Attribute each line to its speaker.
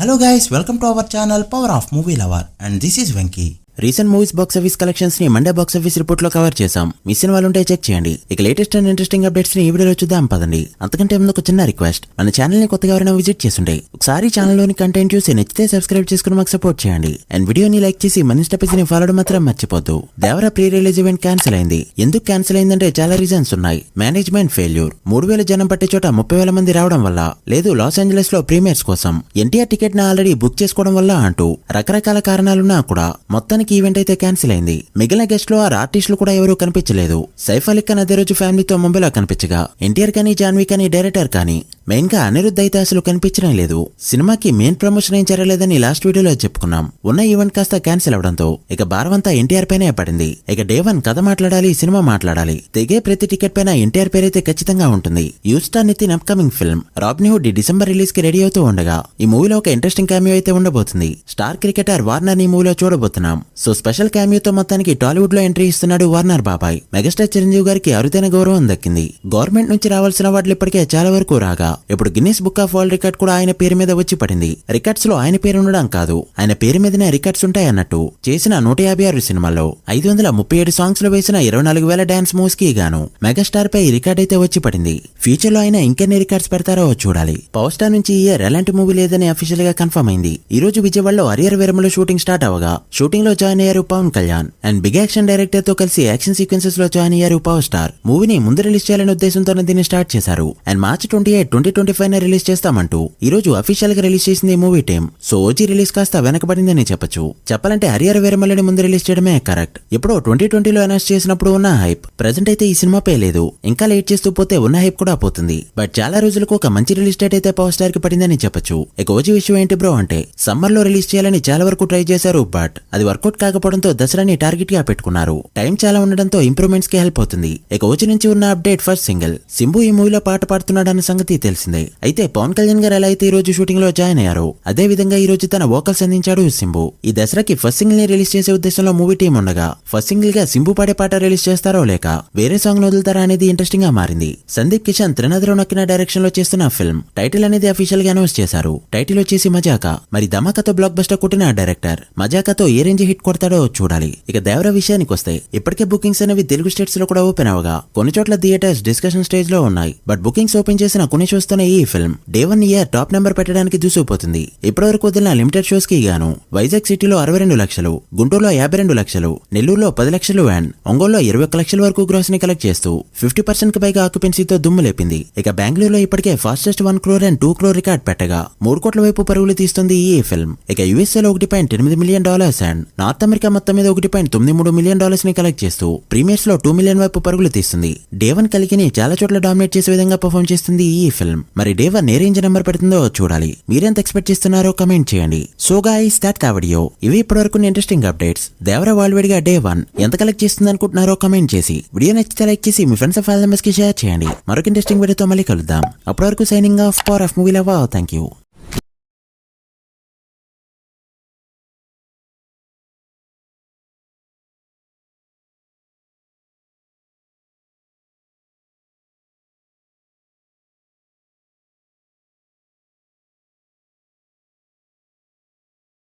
Speaker 1: Hello guys, welcome to our channel Power of Movie Lover and this is Venky.
Speaker 2: Recent movies box office collections ని Monday box office report లో cover చేసాం. Miss అయిన వాళ్ళు ఉంటే check చేయండి. ఇక latest and interesting updates ని ఈ వీడియోలో చూద్దాం పదండి. అంతకంటే ముందు ఒక చిన్న రిక్వెస్ట్, మన ఛానల్ ని కొత్తగా ఎవరైనా విజిట్ చేస్తుంటే ఒకసారి ఛానల్ లోని కంటెంట్ చూసి నచ్చితే సబ్స్క్రైబ్ చేసుకుని మాకు సపోర్ట్ చేయండి. అండ్ వీడియోని లైక్ చేసి మన ఇన్స్టా పేజ్ ని ఫాలో అవడం మాత్రం మర్చిపోద్దు. దేవర ప్రీ రిలీజ్ ఈవెంట్ క్యాన్సిల్ అయింది. ఎందుకు క్యాన్సిల్ అయిందంటే చాలా రీజన్స్ ఉన్నాయి. మేనేజ్మెంట్ ఫెయిల్యూర్, 3000 జనం పట్టే చోట 30,000 మంది రావడం వల్ల, లేదు లాస్ ఏంజలస్ లో ప్రీమియర్స్ కోసం ఎన్టీఆర్ టికెట్ ని ఆల్రెడీ బుక్ చేసుకోవడం వల్ల అంటూ రకరకాల కారణాలున్నా కూడా మొత్తానికి ఈవెంట్ అయితే క్యాన్సిల్ అయింది. మిగిలిన గెస్ట్ లో ఆ ఆర్టిస్టులు కూడా ఎవరూ కనిపించలేదు. సైఫ్ అలీ ఖాన్ అదే రోజు ఫ్యామిలీతో ముంబైలో కనిపించగా ఎన్టీఆర్ కానీ జాన్వీ కానీ డైరెక్టర్ కానీ మెయిన్ గా అనిరుద్ధ్ అయితే అసలు కనిపించడం లేదు. సినిమాకి మెయిన్ ప్రమోషన్ ఏం జరగలేదని లాస్ట్ వీడియోలో చెప్పుకున్నాం. ఉన్న ఈవెంట్ కాస్త క్యాన్సిల్ అవడంతో ఇక భారమంతా ఎన్టీఆర్ పైనే పడింది. ఇక డే 1 కథ మాట్లాడాలి, సినిమా మాట్లాడాలి. తెగే ప్రతి టికెట్ పైన ఎన్టీఆర్ పేరైతే ఖచ్చితంగా ఉంటుంది. Youth star Nithiin upcoming film Robin Hood December release కి రెడీ అవుతూ ఉండగా ఈ మూవీలో ఒక ఇంట్రెస్టింగ్ క్యామియో అయితే ఉండబోతుంది. స్టార్ క్రికెటర్ వార్నర్ ఈ మూవీలో చూడబోతున్నాం. సో స్పెషల్ క్యామియోతో మొత్తానికి టాలీవుడ్ లో ఎంట్రీ ఇస్తున్నాడు వార్నర్ బాబాయ్. మెగాస్టార్ చిరంజీవి గారికి అరుదైన గౌరవం దక్కింది. గవర్నమెంట్ నుంచి రావాల్సిన వాటిలో ఇప్పటికే చాలా వరకు రాగా ఇప్పుడు Guinness book of world record కూడా ఆయన పేరు మీద వచ్చి పడింది. రికార్డ్స్ లో ఆయన పేరు ఉండడం కాదు, ఆయన పేరు మీదనే రికార్డ్స్ ఉంటాయన్నట్టు. చేసిన 156 సినిమాల్లో 537 సాంగ్స్ లో వేసిన 24,000 డాన్స్ మూవ్స్ కి గాను మెగాస్టార్ పై రికార్డ్ అయితే వచ్చి పడింది. ఫ్యూచర్ లో ఆయన ఇంకెన్ని రికార్డ్స్ పెడతారో చూడాలి. పవర్ స్టార్ నుంచి ఈ ఇయర్ ఎలాంటి మూవీ లేదని అఫీషియల్ గా కన్ఫర్మ్ అయింది. ఈ రోజు విజయవాడలో హరియర్ వీరమలో షూటింగ్ స్టార్ట్ అవగా షూటింగ్ లో జాయిన్ అయ్యారు Pawan Kalyan. And big action director తో కలిసి యాక్షన్ సీక్వెన్సెస్ లో జాయిన్ అయ్యారు పవర్ స్టార్. మూవీని ముందు రిలీజ్ చేయాలనే ఉద్దేశంతోనే దీన్ని స్టార్ట్ చేశారు. అండ్ మార్చ్ 28, 2025 రిలీజ్ చేస్తామంటూ ఈ రోజు అఫీషియల్ గా రిలీజ్ చేసింది movie team. So OG release కాస్త వెనకబడిందని చెప్పొచ్చు. చెప్పాలంటే హరియర్ వీరమలని ముందు రిలీజ్ చేయడమే కరెక్ట్. ఎప్పుడో 2020లో అనౌన్స్ చేసినప్పుడు ఉన్న హైప్ ప్రెజెంట్ అయితే ఈ సినిమాపై లేదు. ఇంకా లేట్ చేస్తూ పోతే ఉన్న హైప్ కూడా పోతుంది. బట్ చాలా రోజులకు ఒక మంచి రిలీజ్ డేట్ అయితే పవర్ స్టార్ కి పడిందని చెప్పొచ్చు. ఇక ఓజీ విషయం ఏంటి బ్రో అంటే, సమ్మర్ లో రిలీజ్ చేయాలని చాలా వరకు ట్రై చేశారు. బట్ అది వర్కౌట్ కాకపోవడంతో దసరాని టార్గెట్ గా పెట్టుకున్నారు. టైం చాలా ఉండడంతో ఇంప్రూవ్మెంట్స్ కి హెల్ప్ అవుతుంది. ఇక ఓజీ నుంచి ఉన్న అప్డేట్ ఫస్ట్ సింగిల్ సింబు ఈ మూవీలో పాట పాడుతున్నాడన్న సంగతి తెలిసిందే. అయితే పవన్ కళ్యాణ్ గారు ఎలా అయితే ఈ రోజు షూటింగ్ లో జాయిన్ అయ్యారో అదే విధంగా ఈ రోజు తన వోకల్స్ అందించాడు సింబు. ఈ దసరాకి ఫస్ట్ సింగిల్ ని రిలీజ్ చేసే ఉద్దేశంలో మూవీ టీం ఉండగా ఫస్ట్ సింగిల్ గా సింబు పాడే పాట రిలీజ్ చేస్తారో లేక వేరే సాంగ్ వదులుతారా అనేది ఇంట్రెస్టింగ్ గా మారింది. సందీప్ కిషన్ త్రినాథరావు నక్కిన డైరెక్షన్ లో చేస్తున్న ఫిల్మ్ టైటిల్ అనేది అఫీషియల్ గా అనౌన్స్ చేశారు. టైటిల్ వచ్చేసి మజాకా. మరి ధమాకాతో బ్లాక్ బస్టర్ కొట్టిన డైరెక్టర్ మజాకాతో ఏ రేంజ్ హిట్ కొడతాడో చూడాలి. ఇక దేవర విషయానికి వస్తే ఇప్పటికే బుకింగ్స్ అనేవి తెలుగు స్టేట్స్ లో కూడా ఓపెన్ అవగా కొన్ని చోట్ల థియేటర్స్ డిస్కషన్ స్టేజ్ లో ఉన్నాయి. బట్ బుకింగ్స్ ఓపెన్ చేసిన కొన్ని షోస్ తోనే ఈ film day 1 year top number పెట్టడానికి దూసుకుపోతుంది. ఇప్పటివరకు వదిలిన లిమిటెడ్ షోస్ కి గాను వైజాగ్ సిటీలో 62 లక్షలు, గుంటూరులో 52 లక్షలు, నెల్లూరులో 10 లక్షలు అండ్ ఒంగోలులో 21 లక్షల వరకు గ్రాస్ ని కలెక్ట్ చేస్తూ 50% కి పైగా ఆక్యుపెన్సీతో దుమ్ము లేపింది. ఇక బెంగళూరులో ఇప్పటికే fastest 1 crore and 2 crore record పెట్టగా 3 కోట్ల వైపు పరుగులు తీస్తుంది ఈ ఫిల్మ్. ఇక యుఎస్ఏలో $1.8 మిలియన్ అండ్ నార్త్ అమెరికా మొత్తం మీద $1.93 మిలియన్ ని కలెక్ట్ చేస్తూ ప్రీమియర్స్ లో 2 మిలియన్ వైపు పరుగులు తీస్తుంది. డే 1 కలిగిని చాలా చోట్ల డామినేట్ చేసే విధంగా పర్ఫార్మ్ చేస్తుంది ఈ ఫిల్మ్. మరి డే 1 ఏ రేంజ్ నెంబర్ పెడుతుందో చూడాలి. మీరెంత ఎక్స్పెక్ట్ చేస్తున్నారో కమెంట్ చేయండి. సో గైస్ దట్ కా వీడియో. ఇవి ఇప్పటివరకు ఇంట్రెస్టింగ్ అప్డేట్స్. దేవర వరల్డ్ వైడ్ గా డే 1 ఎంత కలెక్ట్ చేస్తుంది అనుకుంటున్నారో కమెంట్ చేసి వీడియో నచ్చితే లైక్ చేసి మీ ఫ్రెండ్స్ ఫ్యామిలీ మెంబర్స్ కి షేర్ చేయండి. మరొక ఇంట్రెస్టింగ్ వీడియోతో మళ్ళీ కలుద్దాం. అప్పటి వరకు signing off power of movie lover. Thank you.